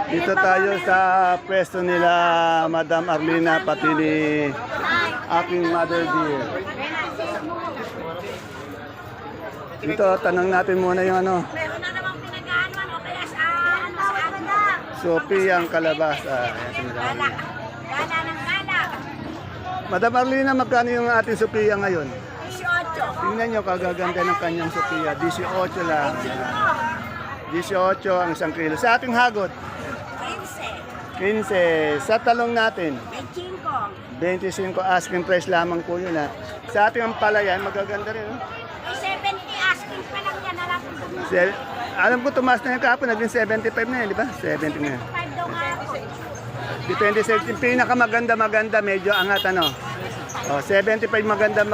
Dito tayo sa pwesto nila Madam Arlina pati ni aking mother dear. Dito, tanong natin muna yung ano. Meron na namang pinag-aanuan o kaya saan? Sophie ang kalabasa. Ayan, tinatawag Gala. niya. Gala ng gala. Madam Arlina, magkano yung ating Sophia ngayon? 18. Tingnan nyo, kagaganda ng kanyang Sophia. 18 lang. 18 ang isang kilo. Sa ating hagot, 15. 15. Sa talong natin, 25. 25 asking price lamang po yun ha. Sa ating ampalayan, magaganda rin. Oh. 70 asking pa lang yan. Alam ko Alam ko tumaas na yung kahapon, naging 75 na yun, di ba? 70 na yun. 5 daw nga ako. Depende sa yung pinakamaganda, medyo angat ano. Oh, 75 maganda,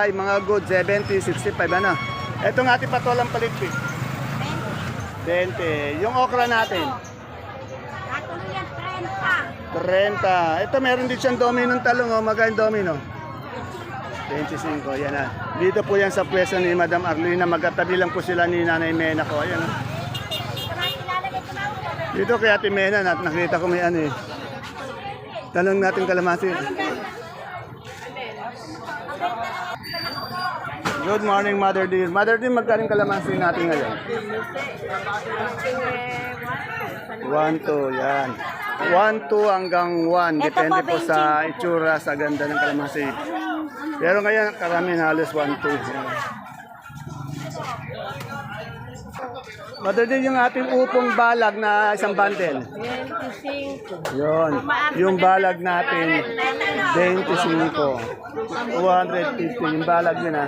yung mga good 70, 65 ano. Ito nga ating patolang paligpit. 20. Yung okra natin, Katuloy yan 30. 30. Ito meron din siyang dominong talong, oh, magkano domino? 25, yan na. Dito po yan sa pwesto ni Madam Arlina, magkatabi lang po sila ni Nanay Mena ko. Ayan, oh. Ilalagay ko na ako. Dito kay Ate Mena, nakita ko may ano eh. Talong natin kalamansi. Good morning, Mother dear. Mother dear, magkaling kalamansi natin ngayon? 1, 2, yan. 1, 2 hanggang 1. Depende po sa itsura, sa ganda ng kalamansi. Pero ngayon, karami halos 1, 2. Yan. Mother dear, yung ating upong balag na isang bundle. 25. Yun. Yung balag natin, 25. 250. Yung balag yun ha.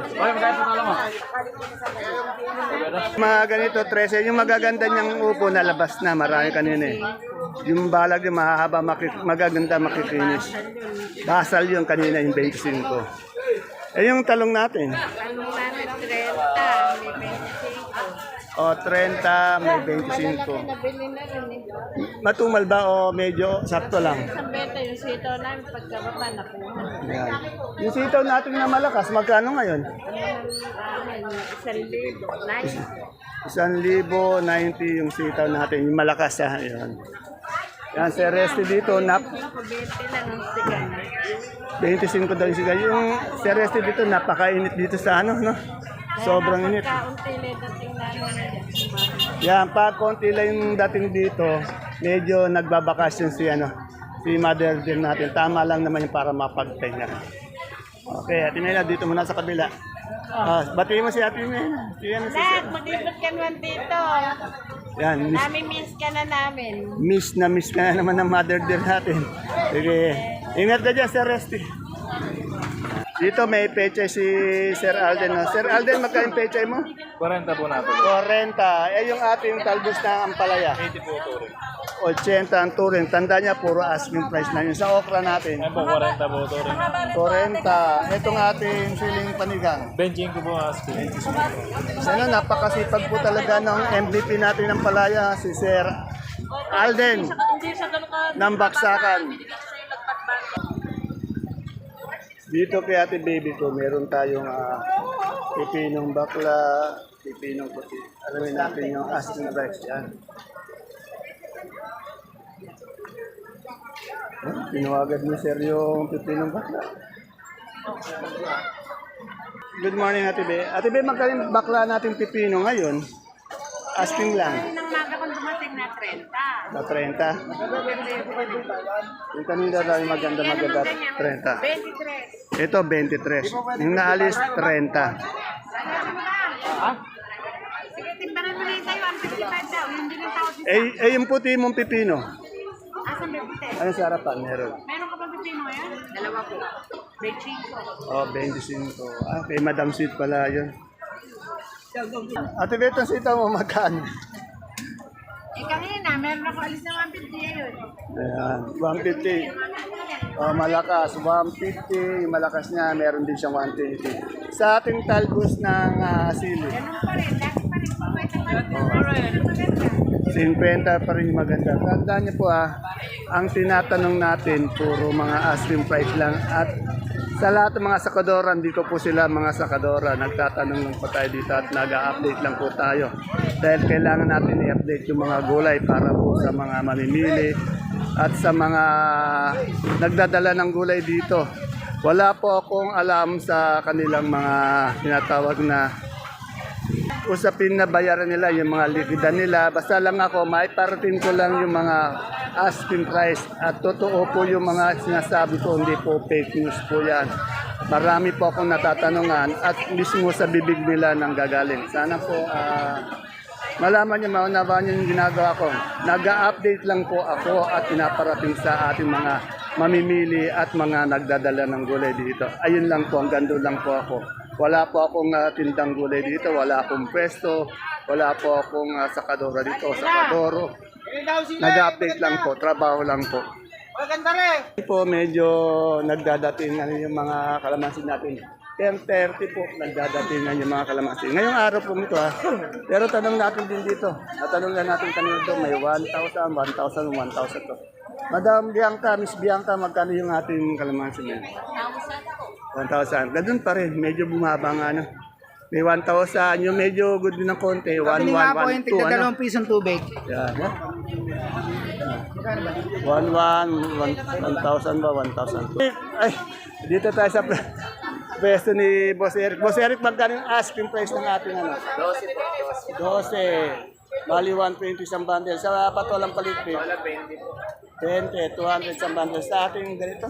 Mga ganito, 13. Yung magaganda niyang upo, nalabas na. Marami kanina eh. Yung balag yung mahahaba, magaganda, makikinis. Basal yun kanina, yung 25. Eh yung talong natin. Ano namin 30, may 25. O, 30, may 25. Nabili na rin eh. Matumal ba o medyo sakto lang? Isang beta yung sitaw namin pagkababa nakuha. Yan. Yung sitaw natin na malakas, magkano ngayon? Isang libo, 90. 1,090 yung sitaw natin, yung malakas ha. Yan. Yan, si Resti dito, 20 lang ang sigan. 25 daw yung sigaw. Yung si Resti dito, napakainit dito sa ano, no? Sobrang init. Kaunti na dating namin. Yan, pag konti lang yung dating dito, medyo nagbabakasyon si ano, si mother din natin. Tama lang naman yung para mapagpahinga. Okay, Ate Mena, dito muna sa kabila. Batiin mo si Ate Mena. Si ano, si Dad, Sir. mag-ibot ka naman dito. Yan, Nami-miss ka na namin. miss ka na naman ng mother dear natin. Sige, ingat ka dyan, Sir Resty. Dito may peche si Sir Alden. No? Sir Alden, magkain peche mo? 40 po natin. 40. Eh, yung ating talbos na ampalaya. 80 po turing. 80 ang turing. Tanda niya, puro asking price na yun. Sa okra natin, Ayan po, 40 po turing. 40. Itong ating siling panigang. Benching ko po asking. Sana napakasipag po talaga ng MVP natin ng palaya, si Sir Alden ng Baksakan. Dito kay Ate Baby ko, meron tayong pipinong bakla, pipinong puti. Alamin natin yung asking price yan. Pinuwagad ni Sir yung pipinong bakla. Good morning, Ate Baby. Ate Baby, magkaling bakla natin pipino ngayon. Asking lang. Nang maga kung dumating na 30. Na 30. Yung kanina daw yung maganda 30. 23. Ito 23. Yung naalis 30. Sige, timbangan mo na tayo. Ang 55 daw. Yung din ang tawag dito. Yung puti mong pipino. Asan may puti? Ano sa harapan? Meron. Meron ka pa pipino ngayon? Dalawa po. May 5. 25. Kay Madam Sweet pala yun. Ate Beto, sita mo magkano? Kanina, meron ako alis na 150 yun. Ayan, 150. Malakas, 150. Yung malakas niya, meron din siyang 120. Sa ating talbos ng sili. Ganun pa rin. Dati pa rin po. May maganda. 50 pa rin yung maganda. Tandaan niyo po ang tinatanong natin, puro mga asking price lang. At Sa lahat ng mga sakadora, dito po sila mga sakadora. Nagtatanong lang po tayo dito at nag-update lang po tayo. Dahil kailangan natin i-update yung mga gulay para po sa mga mamimili at sa mga nagdadala ng gulay dito. Wala po akong alam sa kanilang mga tinatawag na usapin na bayaran nila, yung mga likida nila. Basta lang ako, maiparating ko lang yung mga asking price. At totoo po yung mga sinasabi ko, hindi po fake news po yan. Marami po akong natatanungan at mismo sa bibig nila nang gagaling. Sana po malaman niyo, maunawaan niyo yung ginagawa ko. Nag-update lang po ako at pinaparating sa ating mga mamimili at mga nagdadala ng gulay dito. Ayun lang po, hanggang doon lang po ako. Wala po akong tindang gulay dito, wala akong pwesto, wala po akong sakadora dito, sakadoro. Nag-update lang po, trabaho lang po. Po medyo nagdadatingan yung mga kalamansi natin. 10:30 po nagdadatingan yung mga kalamansi. Ngayong araw po nito Pero tanong natin din dito. Natanong na natin kanina dito, may 1,000, 1,000, 1,000 to. Madam Bianca, Miss Bianca, magkano yung ating kalamansi niya? 1,000. Ganun pa rin, medyo bumaba nga ano. May 1,000, yung medyo good din ng konti, 1,1, 1,2, ano? pisong tubig. Yan. 1,1, 1,000 ba? 1,000. Ay, dito tayo sa pwesto ni Boss Eric. Boss Eric, magkano yung asking price ng ating ano? 12 po. 12. Bali 120 isang bundle. Sa patolang paligpit. 20, 200 isang bundle. Sa ating ganito?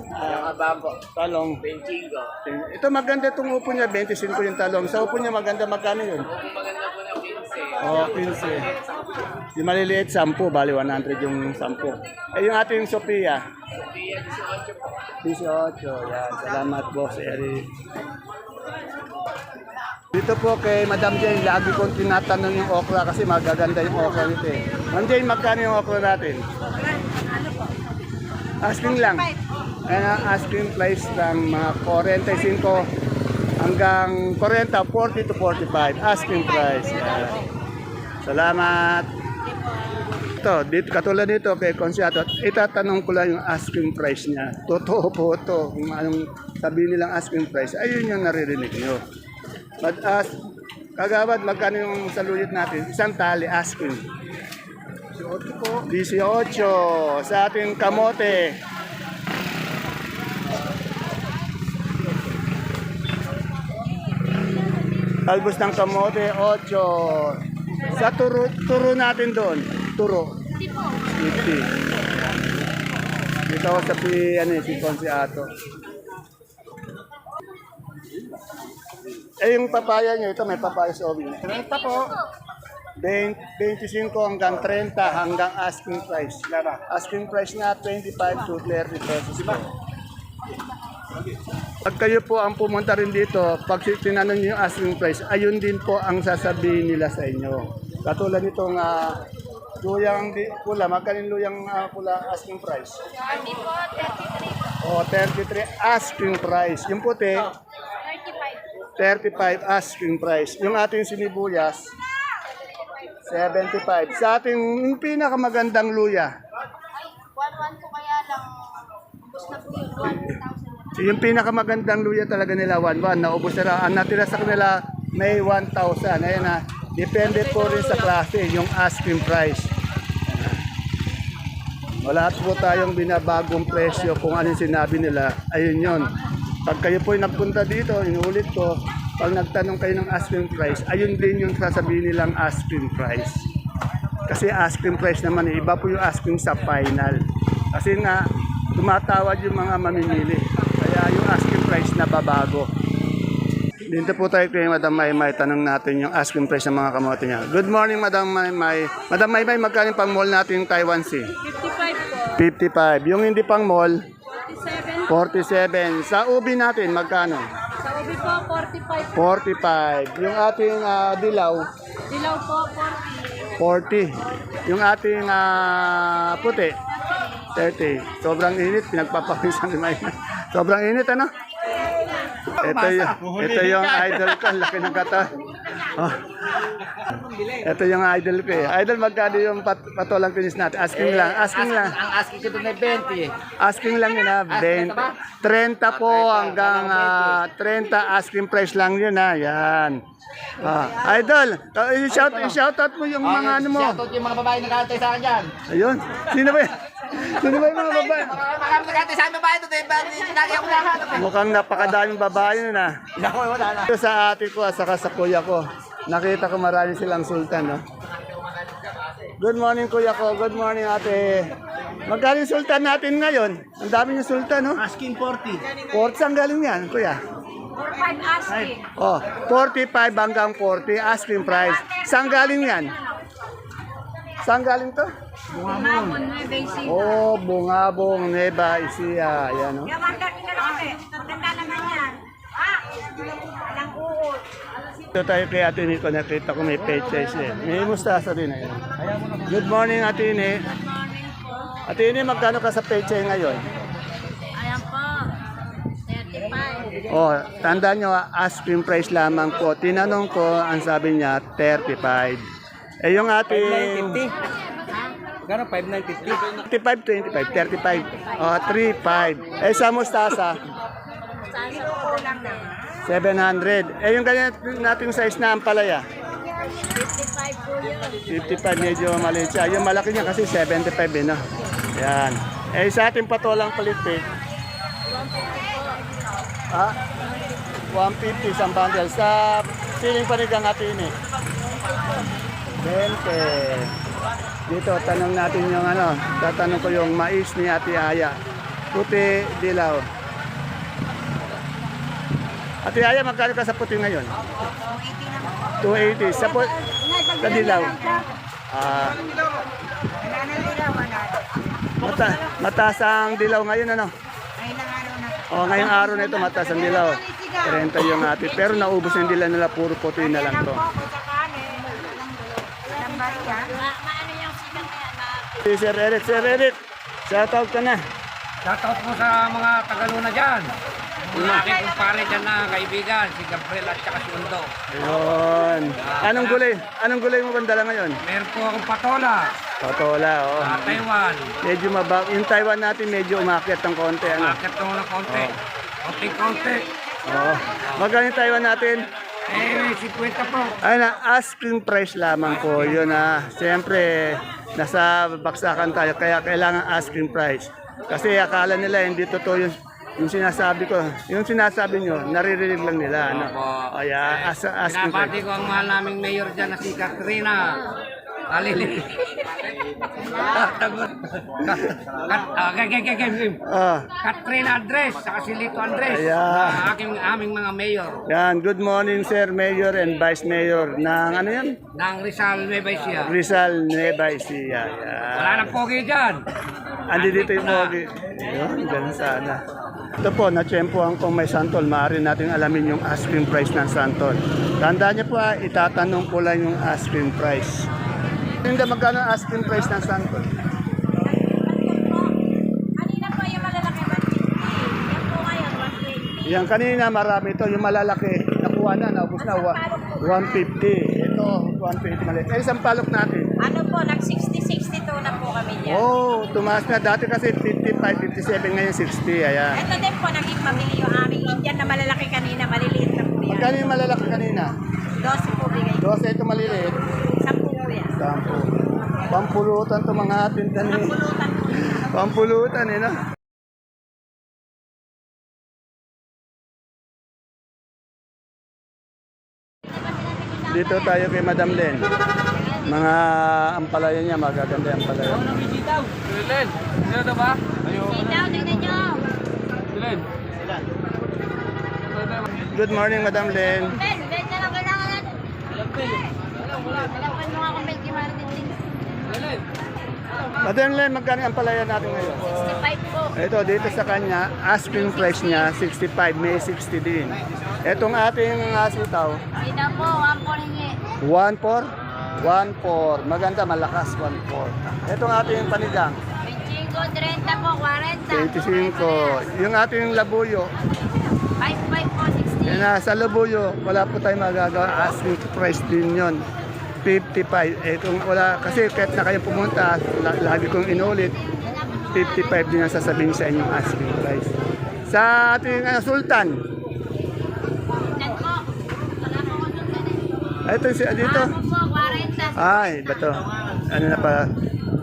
Talong. 25. Ito maganda itong upo niya. 25 yung talong. Sa upo niya maganda. Magkano yun? Maganda po ng 15. Oh, 15. Yung maliliit, 10. Bali, 100 yung 10. Eh, yung ating Sophia? Sophia, 18 po. 18. Yan. Salamat, Boss Eric. Dito po kay Madam Jane, lagi kong tinatanong yung okra kasi magaganda yung okra nito eh. Madam Jane, magkano yung okra natin? Asking lang. Ayan ang asking price ng mga 45 hanggang 40, 40 to 45. Asking price. Yan. Salamat. Ito, dito, katulad nito kay Consiato, itatanong ko lang yung asking price niya. Totoo po ito. Kung anong sabihin nilang asking price, ayun yung naririnig nyo. Kagawad, magkano yung saluyot natin? Isang tali, asking. 18 po. 18. Sa ating kamote. Talbos ng kamote, 8. Sa turo natin doon. Turo. 50. Dito ako sa si Consiato. Eh, yung papaya nyo, ito may papaya sa obi. 30 po. 25 hanggang 30 hanggang asking price. Asking price na 25 to 30 pesos po. Pag kayo po ang pumunta rin dito, pag tinanong nyo yung asking price, ayun din po ang sasabihin nila sa inyo. Katulad nitong luyang pula, magkano yung luyang pula asking price? 30 po, 33. O, 33 asking price. Yung puti, 35 asking price. Yung ating sinibuyas, 75. Sa ating yung pinakamagandang luya, 1,1 po kaya lang. Ubus na po yung 1,000. yung pinakamagandang luya talaga nila, 1,1. Naubos na lang. Ang natira sa kanila, may 1,000. Ayan na. Depende po rin sa klase, yung asking price. Wala po tayong binabagong presyo kung anong sinabi nila. Ayun yun. Pag kayo po nagpunta dito, inuulit ko, pag nagtanong kayo ng asking price, ayun din yung sasabihin nilang asking price. Kasi asking price naman, iba po yung asking sa final. Kasi nga, tumatawad yung mga mamimili. Kaya yung asking price na babago. Dito po tayo kay Madam Maymay, tanong natin yung asking price ng mga kamote niya. Good morning, Madam Maymay. Madam Maymay, magkano yung pang mall natin yung Taiwan Sea? 55 po. 55. Yung hindi pang mall, 47. 47. Sa ubi natin, magkano? Sa ubi po, 45. 45. Yung ating dilaw, Dilaw po, 40. 40. Yung ating puti, 30. Sobrang init, pinagpapawisan ni May. Sobrang init, ano? Ito yung idol ko, laki ng katawan. Oh. Ito yung idol ko eh. Idol, magkano yung patolang kinis natin? Asking lang, asking lang. Ang asking ko doon ay 20 eh. Asking lang yun ha, 20. 30 po hanggang 30 asking price lang yun ha, yan. Idol, shout out mo yung mga ano mo. Shoutout yung mga babae nag-aantay sa akin dyan. Ayun, sino ba yan? Sino ba yung mga babae? Mga nag-aantay sa akin babae doon, lagi ako lahat. Mukhang napakadaming babae nun ha. Wala na. Ito sa ate ko at saka sa kuya ko. Nakita ko marami silang sultan, no? Good morning, kuya ko. Good morning, ate. Magkano yung sultan natin ngayon? Ang dami yung sultan, no? Asking 40. 40 saan galing yan, kuya? 45 asking. Oh, 45 hanggang 40 asking price. Saan galing yan? Saan galing to? Mamon, Nueva Ecija. Oh, Bungabong, Nueva Ecija. Ayan, no? Yaman ka rin na kami. Maganda naman yan. Walang uod. Ito tayo kay Ate Nico, nakita ko may peches eh. May mustasa din eh. Good morning, Ate Ini. Ate Ini, magkano ka sa peche ngayon? Ayan po. 35. Oh, tandaan nyo, asking price lamang po. Tinanong ko, ang sabi niya, 35. Eh yung ating... Gano'n? 5,950. 35, 25, 35. Oh, 35. Eh sa mustasa, Sasa po lang naman. 700. Eh yung ganyan nating size na ampalaya, 55 po yun. 55, medyo maliit siya. Yung malaki niya kasi 75 eh, no? Yan. Eh sa ating patolang palitpit, 150 isang bundle. Sa siling panigang atin eh. 20. Dito, tanong natin yung ano, tatanong ko yung mais ni Ate Aya. Puti, dilaw. Ate Aya, magkano ka sa puti ngayon? 280. Sa dilaw. Mataas ang dilaw ngayon, ano? Oh, ngayong araw na ito, mataas ang dilaw. 30 yung ate. Pero naubos yung dilaw nila, puro puti na lang to. Si Sir Eric, shoutout ka na. Shoutout mo sa mga Tagaluna dyan. Yung aking kumpare dyan na kaibigan, si Gabriel at saka si Undo. Ayun. Anong gulay mo bang dala ngayon? Meron po akong patola Patola, oh. sa Taiwan. Medyo yung Taiwan natin medyo umakyat ng konti, ano? Market ko ng konti. Konti-konti. Oh. Magkano yung Taiwan natin? Eh, 50 po. Ay na, asking price lamang po. Yun na, siyempre, nasa baksakan tayo, kaya kailangan asking price. Kasi akala nila hindi totoo yung sinasabi ko. Yung sinasabi nyo, naririnig lang nila. Ano? Kaya asking Pinabati price. ko ang mahal naming mayor dyan na si Katrina. Alili. Katrina Andres, saka si Lito Andres. Ayan. Aming mga mayor. Yan, good morning Sir Mayor and Vice Mayor ng ano yan? Ng Rizal Nueva Ecija. Rizal Nueva Ecija. Yan. Wala nang pogi dyan. Andi dito yung pogi. Yun, ganun sana. Ito po, natsyempohan kung may santol, maaari natin alamin yung asking price ng santol. Tandaan niyo po itatanong ko lang yung asking price. Hindi magkano ang asking price ng santol? Kanina po yung malalaki 150. Yan po ngayon 120. Yan kanina marami ito, yung malalaki, nakuha na, naubos na, 150. Ito, 150 maliit. Eh, isang palok natin. Ano po, nag-60-62 na po kami dyan. Oh, tumaas na. Dati kasi 55, 57, ngayon 60. Ayan. Ito din po, naging mabili yung aming Indian na malalaki kanina, maliliit na po yan. Magkano yung malalaki kanina? 12 po bigay. 12, ito maliliit. 10 po yan. 10. Pampulutan to mga atin. Pulutan po. Pampulutan eh, no? Dito tayo kay Madam Len. Mga ampalaya niya, magaganda yung ampalaya. Len, sino ba? Sitaw, tingnan nyo. Len. Good morning, Madam Len. Ben na lang kailangan natin. Kailangan mo nga kung may kimaritin. Madam Len, magkano ang ampalaya natin ngayon? 65 po. Ito, dito sa kanya, asking price niya, 65, may 60 din. Etong ating sitaw, Sitaw po, 1 po ringi. 1-4? 1-4. Maganda, malakas, 1-4. Etong ating panigang, 25, 30 po, 40. 25. Yung ating labuyo, 55 po, 60. sa labuyo, wala po tayong magagawa. Asking price din yon. 55. Eh kung wala, kasi kahit na kayo pumunta, lagi kong inulit, 55 din ang sasabihin sa inyong asking price. Sa ating Sultan, ito si dito. Ay, bato. Ano na pa?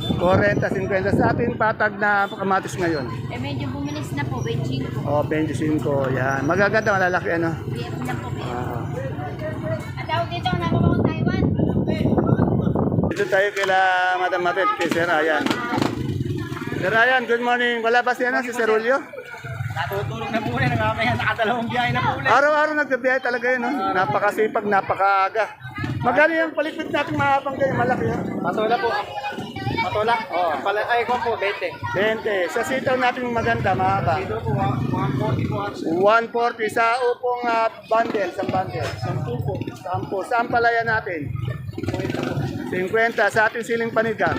40, 50 sa ating patag na kamatis ngayon. Eh, medyo bumilis na po, 25. Oh, 25. Yan. Magaganda, malalaki ano. BF na po, BF. Ah. At tawag dito, nakabawang Taiwan. Dito tayo kila Madam Mapet, kay Sir Ryan. Sir Ryan, good morning. Wala ba si Sir Julio? Natutulog na po rin. Nakadalawang biyahe na po ulit. Araw-araw nagbibiyahe talaga yun. No? Napakasipag, napakaaga. Magkano yung palikpit natin mahabang kayo? Malaki yun. Patola po. Patola? Oo. Ay, ko po, 20. 20. Sa sitaw natin maganda, mahaba. Dito po, 140 po. 140 sa upong bundle, isang bundle. 10 po. 10. Saan palaya natin? 50. Sa ating siling panigang.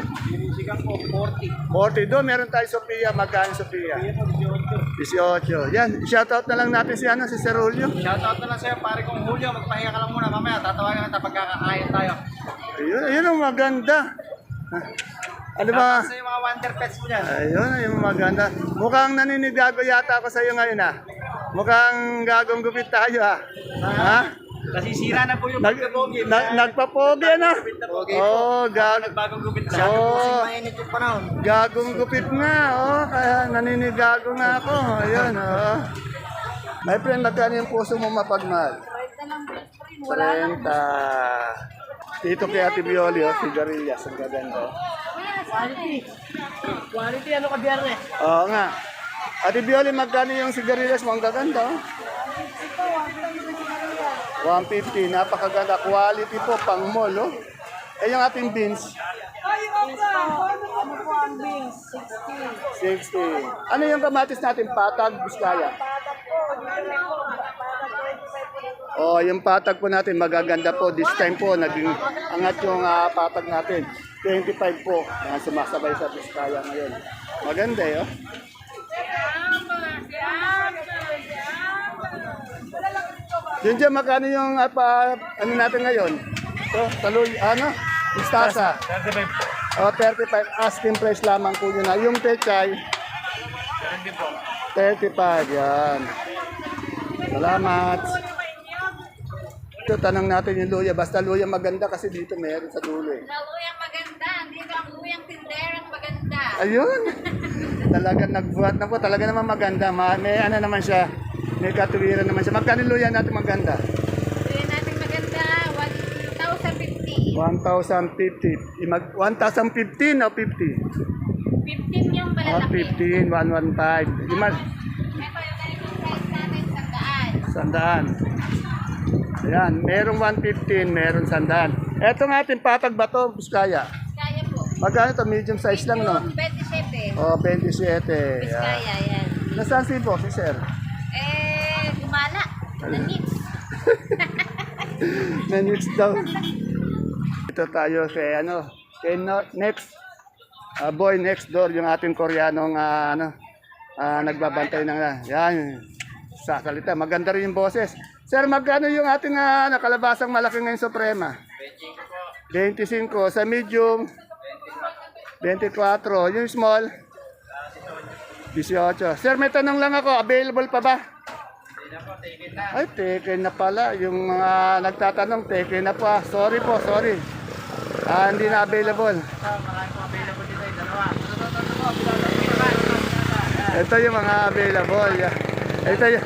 Sigang po, 40. 40. Doon meron tayo Sophia. Magkano Sophia? 18. Yan. Shoutout na lang natin si Sir Julio. Shoutout na lang sa'yo, pare kong Julio. Magpahinga ka lang muna. Mamaya, tatawagan kita pagkakakain tayo. Ayun ang maganda. Ano ba? Sa yung mga wonder pets mo dyan. Ayun, yung maganda. Mukhang naninigago yata ako sa iyo ngayon Mukhang gagong gupit tayo Ha? Nasisira na po yung pagkapogi. Nagpapogi na. Oh, Nagbagong gupit na. Oh, Mainit yung panahon. gagong gupit nga. Oh, kaya naninigago nga ako. Ayun, oh. My friend, magkano yung puso mo mapagmahal? 30. Dito kay Ate Bioli, sigarilyas. Ang gaganda. Quality, ano ka biyernes? Oo nga. Ate Bioli, magkano yung sigarilyas mo? Ang gaganda. 150, napakaganda. Quality po, pang mall, oh. Eh, yung ating beans? Ano po ang beans? 60. 60. Ano yung kamatis natin? Patag, Biskaya? Oh, yung patag po natin, magaganda po. This time po, naging angat yung patag natin. 25 po. Yan, sumasabay sa Biskaya ngayon. Maganda, oh. Yun dyan, magkano yung ano natin ngayon? So, taloy, mustasa. 35. O, 35. Asking price lamang po yun na. Yung pechay, 35. Yan. Salamat. Ito, tanong natin yung luya. Basta luya maganda kasi dito meron sa dulo eh. Luyang maganda. Dito ang luyang tinderang maganda. Ayun. Talaga nagbuhat na po. Talaga naman maganda. May ano naman siya. May katuwiran naman siya. Magkano luya natin maganda? Luya natin maganda. 1,050. 1,050. 1,015 o 50? 15 yung Oh, malalaki. 15, 115. Ito yung ganitong size natin, 100. Ayan, merong 115, merong 100. Eto nga ating patag ba to, Biskaya? Biskaya po. Magkano to? Medium size lang, no? Yung 27. Oh, 27. Ayan. Biskaya, yan. Nasaan si Boss, si Sir? Gumala. Nanits. Minutes daw. Ito tayo kay next boy next door, yung ating Koreanong nagbabantay ng yan sasalita. Maganda rin yung boses. Sir, magkano yung ating kalabasang malaki ngayon Suprema? 25 sa medium. 24 yung small. 18. Sir, may tanong lang ako, available pa ba? Ay, taken na pala. Yung mga nagtatanong, taken na po. Sorry po, sorry. Hindi na available. Ito yung mga available. Ito yung,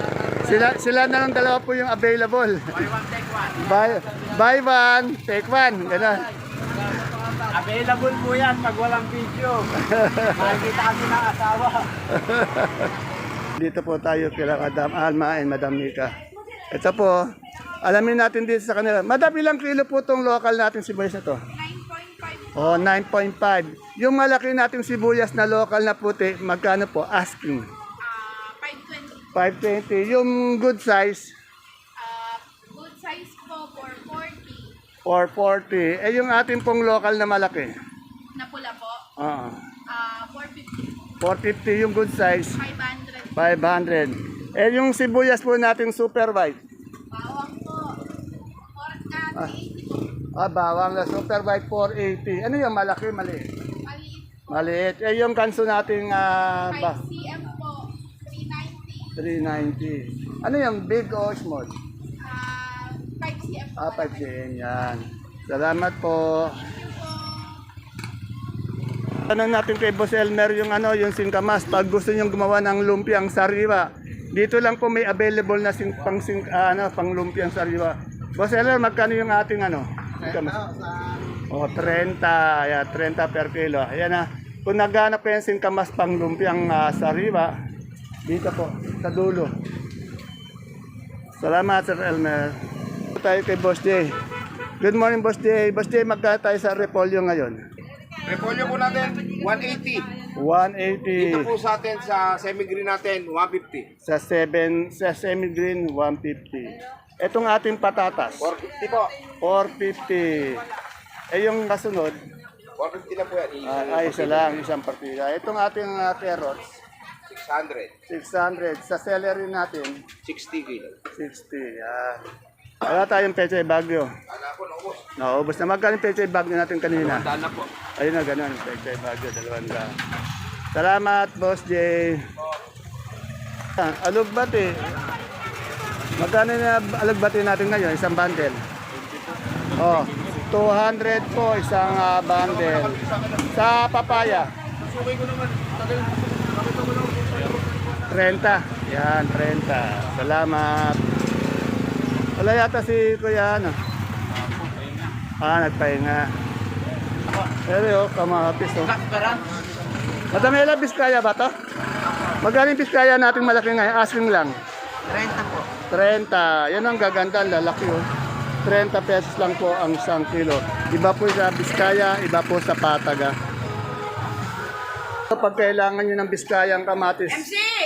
sila na lang dalawa po yung available. Buy one, take one. Ganun. Available po yan pag walang video. Makikita kami ng asawa. Dito po tayo kila Madam Alma and Madam Nika. Ito po, alamin natin dito sa kanila. Madam, ilang kilo po itong local natin sibuyas na to? 9.5. Oh, 9.5. Yung malaki nating sibuyas na local na puti, magkano po? Asking. 520. 520. Yung good size? Good size po, 440. 440. Eh, yung ating pong local na malaki? Na pula po, Oo. 450. 450 yung good size. 500. 500. Eh, yung sibuyas po nating super white? Bawang po, 80 po. Bawang na super white 480. Ano yung malaki, maliit? Maliit. Eh, yung kanso nating 5 cm po, 390. 390. Ano yung big o small? 5 cm po. 5 din, yan. Salamat po. Tanong natin kay Boss Elmer yung yung singkamas. Pag gusto niyo gumawa ng lumpiang sariwa, dito lang po may available na pang lumpiang sariwa. Boss Elmer, magkano yung ating singkamas? 30, yeah, 30 per kilo. Ayan na. Kung naghanap kayo ng singkamas pang lumpiang sariwa, dito po, sa dulo. Salamat, Sir Elmer. Tayo kay Boss J. Good morning, Boss J. Boss J, magkano tayo sa repolyo ngayon? Repolyo po natin, 180. 180. Dito po sa atin, sa semi-green natin, 150. Sa semi-green, 150. Etong ating patatas, 450 po. 450. Eh yung kasunod, 450 na po yan. ay isa lang, isang partida. Etong ating carrots, 600. 600. Sa celery natin, 60 kilo. 60. Yan. Wala tayong pechay bagyo. Ano po, naubos. Naubos na. Magkano yung pechay bagyo natin kanina? Dana po. Ayun na, ganun. Pechay bagyo, 200. Salamat, Boss J. Alugbati. Magkano na alugbati natin ngayon? Isang bundle. Oh, 200 po isang bundle. Sa papaya. 30. Yan, 30. Salamat. Wala yata si Kuya nagpahinga. Pero kamahapis Madamela, Biskaya ba to? Magaling Biskaya natin malaki ngayon. Asking lang. 30 po. 30. Yan ang gaganda, lalaki 30 pesos lang po ang 1 kilo. Iba po sa Biskaya, iba po sa Pataga. Kapag kailangan nyo ng Biskaya ang kamatis,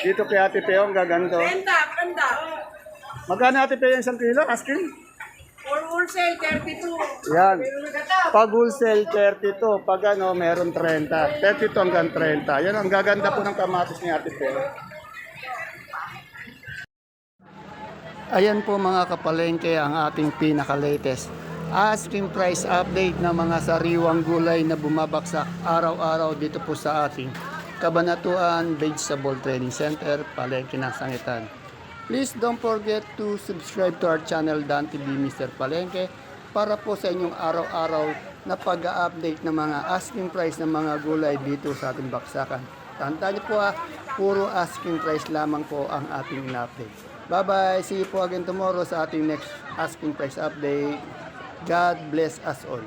dito kay Ate Peo, ang gaganda. Ganda. Magkano Ate Peo yung 1 kilo? Asking? For wholesale, 32. Yan. Pag wholesale, 32. Pag meron 30. 32 hanggang 30. Yan ang gaganda po ng kamatis ni Ate Peo. Ayan po mga kapalengke ang ating pinaka-latest asking price update ng mga sariwang gulay na bumabaksak araw-araw dito po sa ating Kabanatuan Vegetable Trading Center, Palengke ng Sangitan. Please don't forget to subscribe to our channel Dan TV Mr. Palengke para po sa inyong araw-araw na pag-update ng mga asking price ng mga gulay dito sa ating baksakan. Tandaan niyo po puro asking price lamang po ang ating update. Bye-bye. See you po again tomorrow sa ating next asking price update. God bless us all.